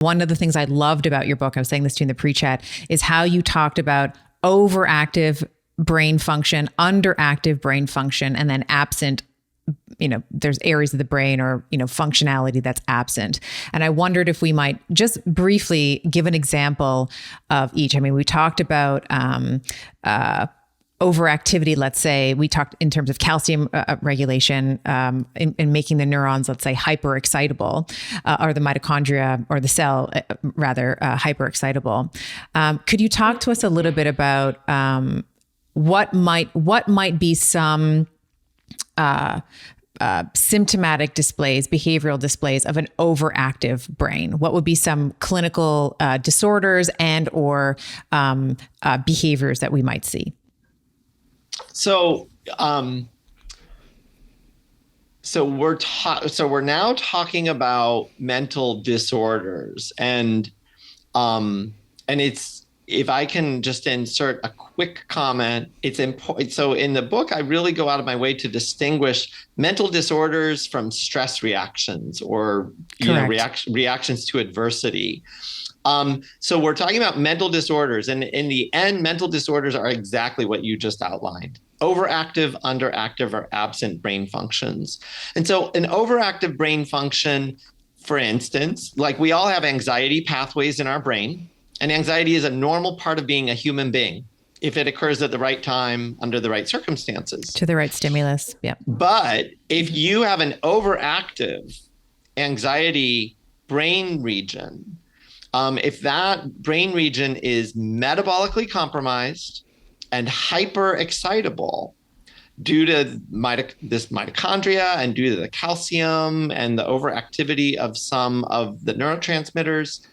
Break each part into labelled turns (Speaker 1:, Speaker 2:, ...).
Speaker 1: One of the things I loved about your book, I was saying this to you in the pre-chat, is how you talked about overactive brain function, underactive brain function, and then absent, there's areas of the brain or, functionality that's absent. And I wondered if we might just briefly give an example of each. I mean, we talked about overactivity, let's say. We talked in terms of calcium regulation in making the neurons, let's say, hyperexcitable, or the mitochondria or the cell, rather, hyperexcitable. Could you talk to us a little bit about what might be some symptomatic displays, behavioral displays of an overactive brain? What would be some clinical disorders and or behaviors that we might see?
Speaker 2: So we're now talking about mental disorders, and it's, if I can just insert a quick comment, it's important. So in the book, I really go out of my way to distinguish mental disorders from stress reactions or reactions to adversity. So we're talking about mental disorders, and in the end, mental disorders are exactly what you just outlined: overactive, underactive, or absent brain functions. And so an overactive brain function, for instance, like we all have anxiety pathways in our brain, and anxiety is a normal part of being a human being if it occurs at the right time, under the right circumstances.
Speaker 1: To the right stimulus, yeah.
Speaker 2: But if you have an overactive anxiety brain region, if that brain region is metabolically compromised and hyper-excitable due to this mitochondria and due to the calcium and the overactivity of some of the neurotransmitters,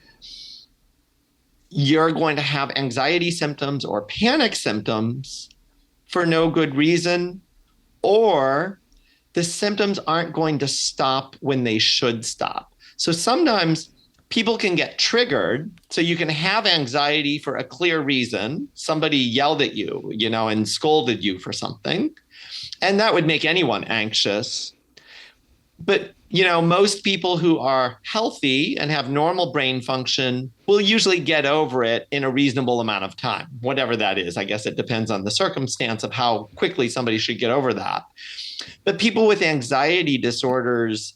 Speaker 2: you're going to have anxiety symptoms or panic symptoms for no good reason, or the symptoms aren't going to stop when they should stop. So sometimes people can get triggered. So you can have anxiety for a clear reason. Somebody yelled at you, and scolded you for something, and that would make anyone anxious. But, most people who are healthy and have normal brain function will usually get over it in a reasonable amount of time, whatever that is. I guess it depends on the circumstance of how quickly somebody should get over that. But people with anxiety disorders,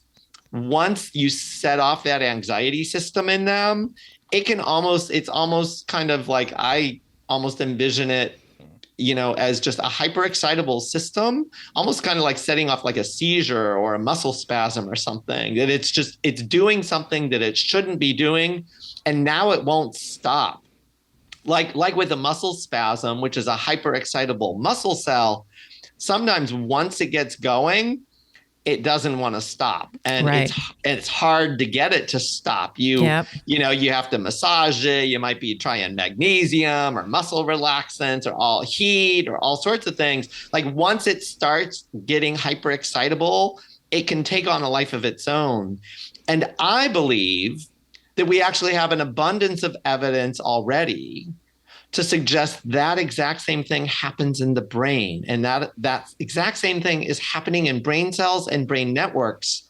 Speaker 2: once you set off that anxiety system in them, it's almost kind of like, I almost envision it, as just a hyperexcitable system, almost kind of like setting off like a seizure or a muscle spasm or something, that it's doing something that it shouldn't be doing. And now it won't stop. Like with a muscle spasm, which is a hyperexcitable muscle cell, sometimes once it gets going, it doesn't want to stop. And it's hard to get it to stop. You have to massage it. You might be trying magnesium or muscle relaxants or all heat or all sorts of things. Like once it starts getting hyperexcitable, it can take on a life of its own. And I believe that we actually have an abundance of evidence already to suggest that exact same thing happens in the brain. And that exact same thing is happening in brain cells and brain networks.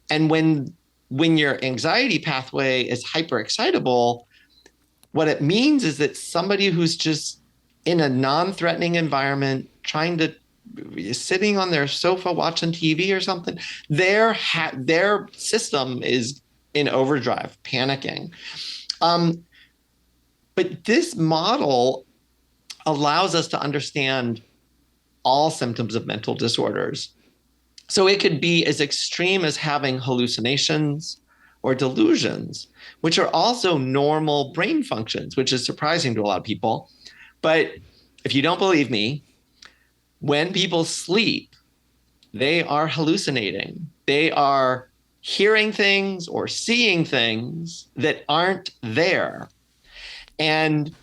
Speaker 2: And when your anxiety pathway is hyperexcitable, what it means is that somebody who's just in a non-threatening environment, sitting on their sofa watching TV or something, their system is in overdrive, panicking. But this model allows us to understand all symptoms of mental disorders. So it could be as extreme as having hallucinations or delusions, which are also normal brain functions, which is surprising to a lot of people. But if you don't believe me, when people sleep, they are hallucinating. They are hearing things or seeing things that aren't there. And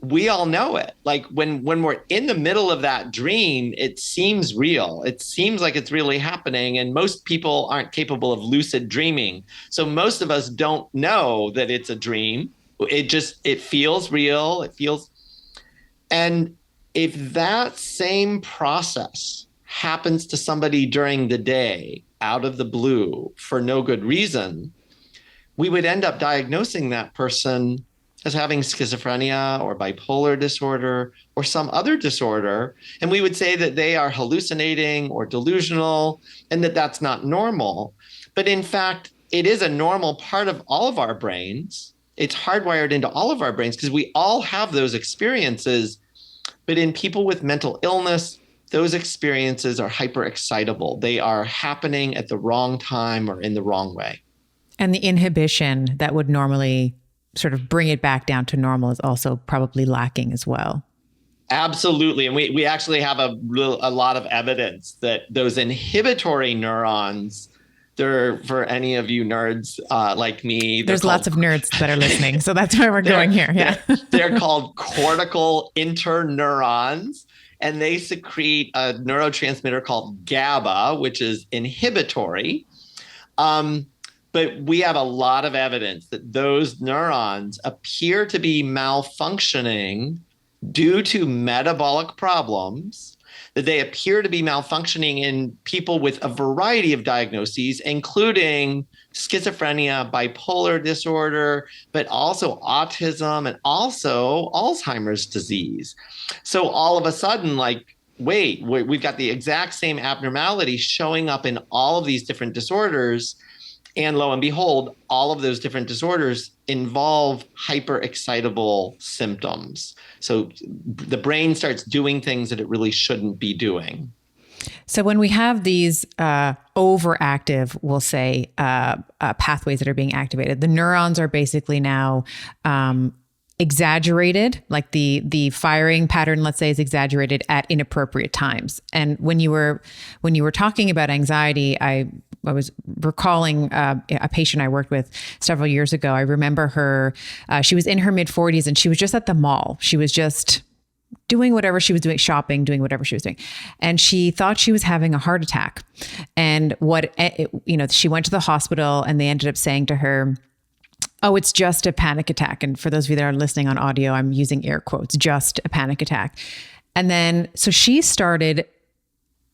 Speaker 2: we all know it. Like when we're in the middle of that dream, it seems real. It seems like it's really happening. And most people aren't capable of lucid dreaming. So most of us don't know that it's a dream. It feels real. And if that same process happens to somebody during the day, out of the blue, for no good reason, we would end up diagnosing that person as having schizophrenia or bipolar disorder or some other disorder. And we would say that they are hallucinating or delusional and that that's not normal. But in fact, it is a normal part of all of our brains. It's hardwired into all of our brains because we all have those experiences. But in people with mental illness, those experiences are hyperexcitable. They are happening at the wrong time or in the wrong way.
Speaker 1: And the inhibition that would normally sort of bring it back down to normal is also probably lacking as well.
Speaker 2: Absolutely. And we actually have a lot of evidence that those inhibitory neurons, they're, for any of you nerds like me,
Speaker 1: there's lots of nerds that are listening. So that's why we're going here. Yeah.
Speaker 2: They're called cortical interneurons. And they secrete a neurotransmitter called GABA, which is inhibitory. But we have a lot of evidence that those neurons appear to be malfunctioning due to metabolic problems, that they appear to be malfunctioning in people with a variety of diagnoses, including schizophrenia, bipolar disorder, but also autism and also Alzheimer's disease. So all of a sudden, like, wait, we've got the exact same abnormality showing up in all of these different disorders. And lo and behold, all of those different disorders involve hyperexcitable symptoms. So the brain starts doing things that it really shouldn't be doing.
Speaker 1: So when we have these overactive, we'll say, pathways that are being activated, the neurons are basically now exaggerated, like the firing pattern, let's say, is exaggerated at inappropriate times. And when you were talking about anxiety, I was recalling a patient I worked with several years ago. I remember her, she was in her mid-40s and she was just at the mall. She was just doing whatever she was doing, shopping, doing whatever she was doing. And she thought she was having a heart attack. And she went to the hospital and they ended up saying to her, "Oh, it's just a panic attack." And for those of you that are listening on audio, I'm using air quotes, just a panic attack. And then, so she started,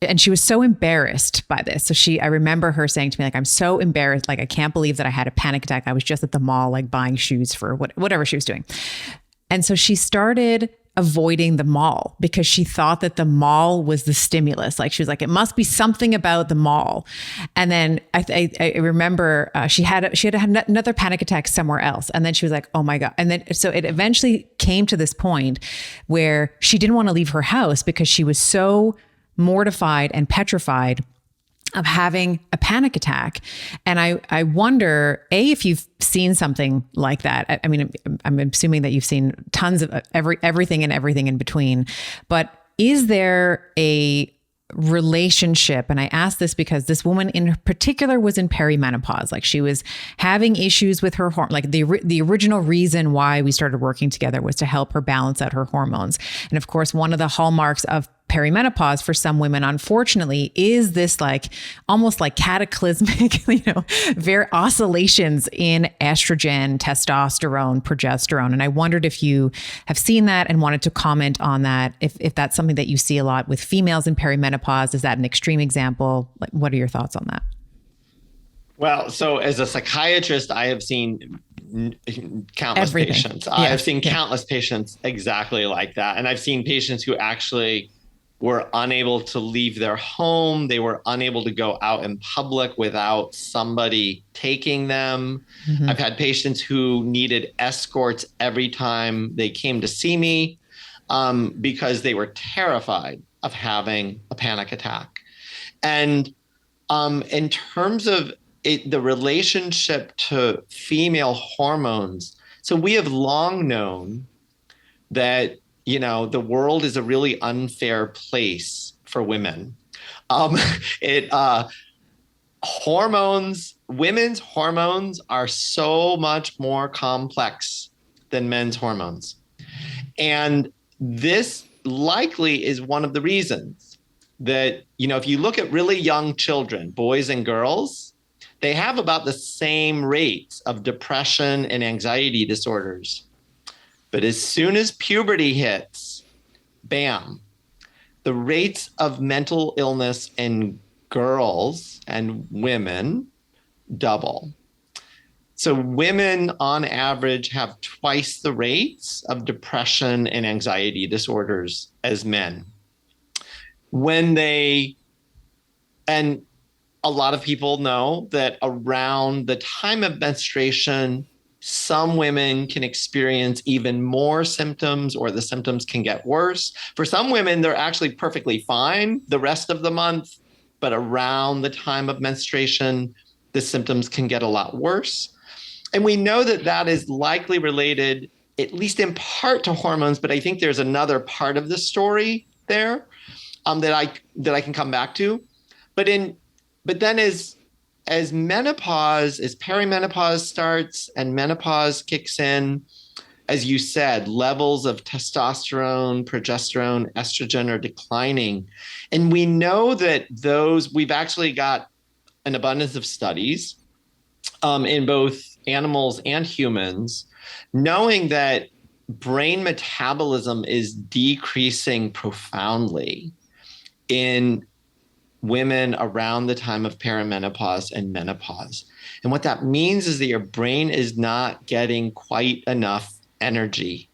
Speaker 1: and she was so embarrassed by this. So I remember her saying to me, like, "I'm so embarrassed. Like, I can't believe that I had a panic attack. I was just at the mall, like buying shoes for whatever she was doing." And so she started avoiding the mall because she thought that the mall was the stimulus. Like, she was like, it must be something about the mall. And then I remember she had another panic attack somewhere else. And then she was like, oh my God. And then, so it eventually came to this point where she didn't want to leave her house because she was so mortified and petrified of having a panic attack. And I wonder, if you've seen something like that. I mean, I'm assuming that you've seen tons of everything and everything in between, but is there a relationship? And I ask this because this woman in particular was in perimenopause. Like, she was having issues with her hormone. Like, the original reason why we started working together was to help her balance out her hormones. And of course, one of the hallmarks of perimenopause for some women, unfortunately, is this like almost like cataclysmic, very oscillations in estrogen, testosterone, progesterone. And I wondered if you have seen that and wanted to comment on that. If that's something that you see a lot with females in perimenopause, is that an extreme example? Like, what are your thoughts on that?
Speaker 2: Well, so as a psychiatrist, I have seen countless patients. Yeah. I have seen countless patients exactly like that. And I've seen patients who actually were unable to leave their home. They were unable to go out in public without somebody taking them. Mm-hmm. I've had patients who needed escorts every time they came to see me because they were terrified of having a panic attack. And in terms of the relationship to female hormones, so we have long known that the world is a really unfair place for women. Women's hormones are so much more complex than men's hormones. And this likely is one of the reasons that, if you look at really young children, boys and girls, they have about the same rates of depression and anxiety disorders. But as soon as puberty hits, bam, the rates of mental illness in girls and women double. So women on average have twice the rates of depression and anxiety disorders as men. When they, and a lot of people know that around the time of menstruation, some women can experience even more symptoms or the symptoms can get worse. For some women, they're actually perfectly fine the rest of the month, but around the time of menstruation, the symptoms can get a lot worse. And we know that that is likely related, at least in part, to hormones, but I think there's another part of the story there that I can come back to. But then as menopause, as perimenopause starts and menopause kicks in, as you said, levels of testosterone, progesterone, estrogen are declining. And we know that we've actually got an abundance of studies in both animals and humans, knowing that brain metabolism is decreasing profoundly in women around the time of perimenopause and menopause. And what that means is that your brain is not getting quite enough energy.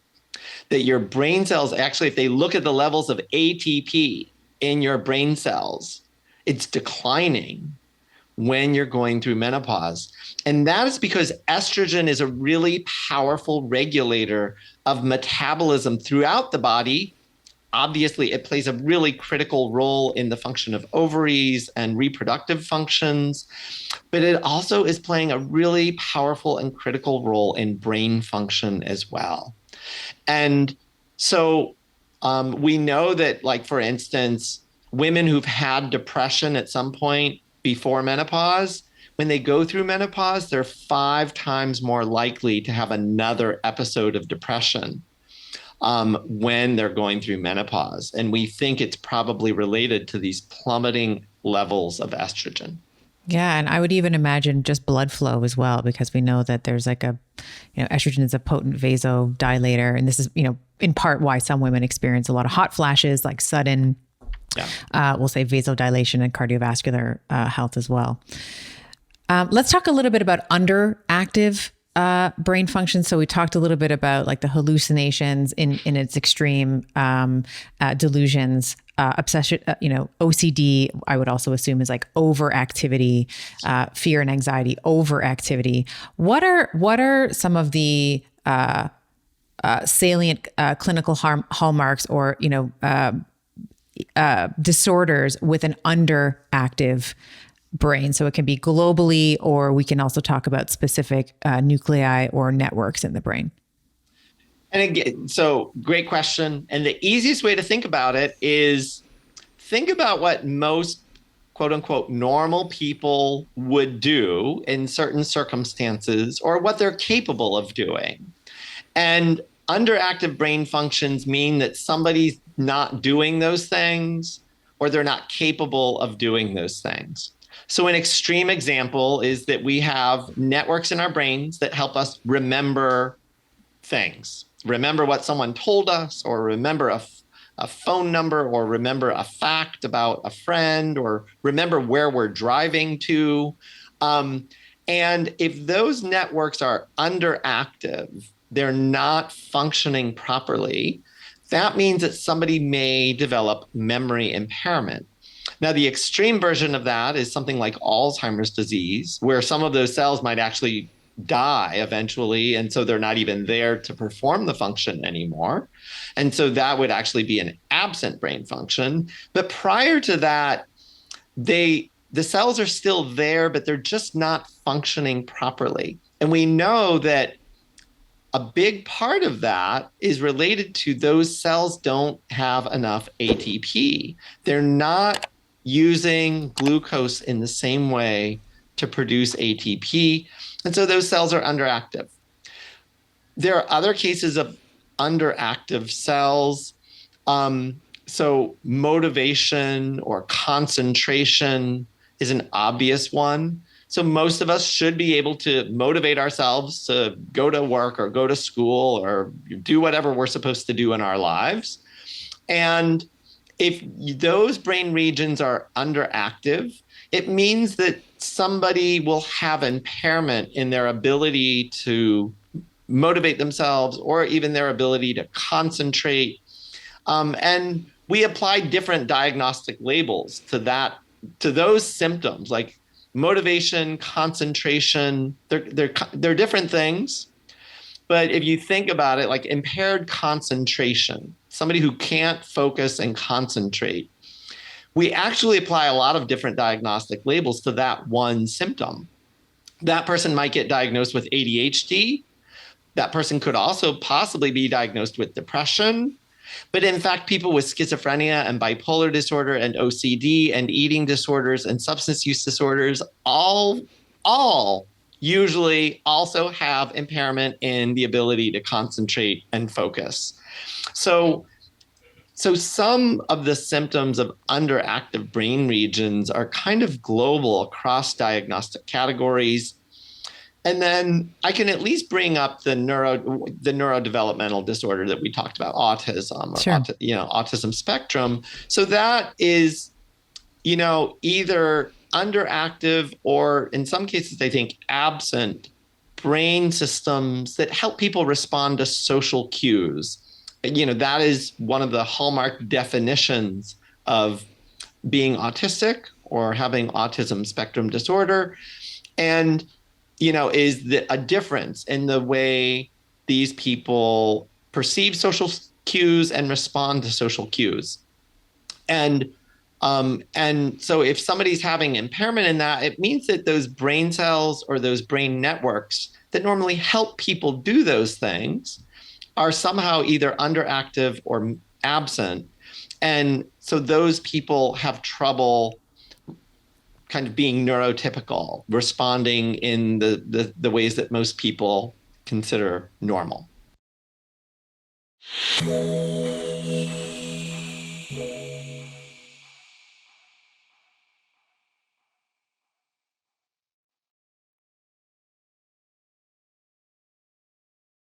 Speaker 2: That your brain cells, actually, if they look at the levels of ATP in your brain cells, it's declining when you're going through menopause. And that is because estrogen is a really powerful regulator of metabolism throughout the body. Obviously, it plays a really critical role in the function of ovaries and reproductive functions, but it also is playing a really powerful and critical role in brain function as well. And so we know that, like, for instance, women who've had depression at some point before menopause, when they go through menopause, they're 5 times more likely to have another episode of depression when they're going through menopause. And we think it's probably related to these plummeting levels of estrogen.
Speaker 1: Yeah. And I would even imagine just blood flow as well, because we know that there's like estrogen is a potent vasodilator. And this is, in part why some women experience a lot of hot flashes, like sudden, we'll say vasodilation and cardiovascular health as well. Let's talk a little bit about underactive brain function. So we talked a little bit about like the hallucinations in its extreme, delusions, obsession, OCD, I would also assume is like overactivity, fear and anxiety, overactivity. What are some of the salient clinical hallmarks or, disorders with an underactive brain? So it can be globally, or we can also talk about specific nuclei or networks in the brain.
Speaker 2: And again, so great question. And the easiest way to think about it is think about what most quote unquote normal people would do in certain circumstances or what they're capable of doing. And underactive brain functions mean that somebody's not doing those things or they're not capable of doing those things. So an extreme example is that we have networks in our brains that help us remember things, remember what someone told us, or remember a phone number, or remember a fact about a friend, or remember where we're driving to. And if those networks are underactive, they're not functioning properly, that means that somebody may develop memory impairment. Now, the extreme version of that is something like Alzheimer's disease, where some of those cells might actually die eventually, and so they're not even there to perform the function anymore. And so that would actually be an absent brain function. But prior to that, the cells are still there, but they're just not functioning properly. And we know that a big part of that is related to those cells don't have enough ATP. They're not using glucose in the same way to produce ATP. And so those cells are underactive. There are other cases of underactive cells. So motivation or concentration is an obvious one. So most of us should be able to motivate ourselves to go to work or go to school or do whatever we're supposed to do in our lives. And if those brain regions are underactive, it means that somebody will have impairment in their ability to motivate themselves or even their ability to concentrate. And we apply different diagnostic labels to those symptoms, like motivation, concentration. They're different things. But if you think about it, like impaired concentration, somebody who can't focus and concentrate, we actually apply a lot of different diagnostic labels to that one symptom. That person might get diagnosed with ADHD. That person could also possibly be diagnosed with depression. But in fact, people with schizophrenia and bipolar disorder and OCD and eating disorders and substance use disorders all usually also have impairment in the ability to concentrate and focus. So some of the symptoms of underactive brain regions are kind of global across diagnostic categories. And then I can at least bring up the neurodevelopmental disorder that we talked about, autism or
Speaker 1: Sure.
Speaker 2: autism spectrum. So that is, either underactive or in some cases, I think absent brain systems that help people respond to social cues. That is one of the hallmark definitions of being autistic or having autism spectrum disorder. And is a difference in the way these people perceive social cues and respond to social cues. And so if somebody's having impairment in that, it means that those brain cells or those brain networks that normally help people do those things are somehow either underactive or absent. And so those people have trouble kind of being neurotypical, responding in the ways that most people consider normal.